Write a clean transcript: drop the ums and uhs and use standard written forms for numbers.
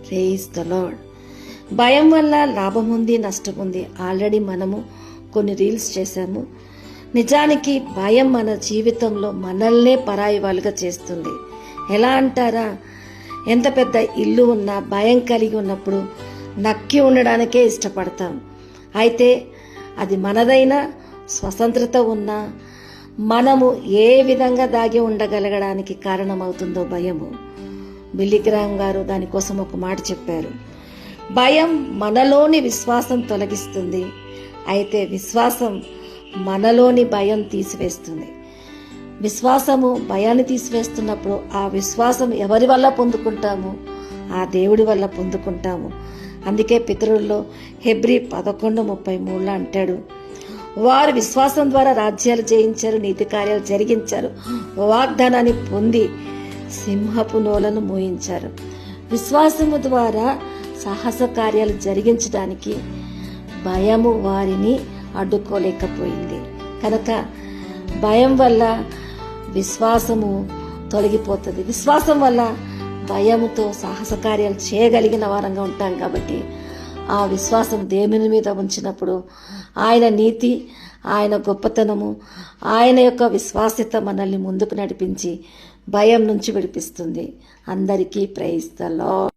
Praise the lord. భయం వల్ల లాభం ఉంది, నష్టం ఉంది. ఆల్రెడీ మనము కొన్ని రీల్స్ చేశాము. నిజానికి భయం మన జీవితంలో మనల్నే పరాయి వాళ్ళుగా చేస్తుంది. ఎలా అంటారా, ఎంత పెద్ద ఇల్లు ఉన్నా భయం కలిగి ఉన్నప్పుడు నక్కి ఉండడానికే ఇష్టపడతాం. అయితే అది మనదైనా స్వతంత్రత ఉన్నా మనము ఏ విధంగా దాగి ఉండగలగడానికి కారణమవుతుందో భయము. బిల్లీ గ్రాహం గారు దానికోసం ఒక మాట చెప్పారు. భయం మనలోని విశ్వాసం తొలగిస్తుంది, అయితే విశ్వాసం మనలోని భయం తీసివేస్తుంది. విశ్వాసము భయాన్ని తీసివేస్తున్నప్పుడు ఆ విశ్వాసం ఎవరి వల్ల పొందుకుంటాము? ఆ దేవుడి వల్ల పొందుకుంటాము. అందుకే పితరుల్లో హెబ్రీ 11:33 అంటాడు, వారు విశ్వాసం ద్వారా రాజ్యాలు జయించారు, నీతి కార్యాలు జరిగించారు, వాగ్దానాన్ని పొంది సింహపు నోలను మోయించారు. విశ్వాసము ద్వారా సాహస కార్యాలు జరిగించడానికి భయము వారిని అడ్డుకోలేకపోయింది. కనుక భయం వల్ల విశ్వాసము తొలగిపోతుంది. విశ్వాసం వల్ల భయముతో సాహస కార్యాలు చేయగలిగిన వారంగా ఉంటాం. కాబట్టి ఆ విశ్వాసం దేవుని మీద ఉంచినప్పుడు ఆయన నీతి, ఆయన గొప్పతనము, ఆయన యొక్క విశ్వాస్యత మనల్ని ముందుకు నడిపించి భయం నుంచి విడిపిస్తుంది. అందరికీ ప్రైజ్ ద లార్డ్.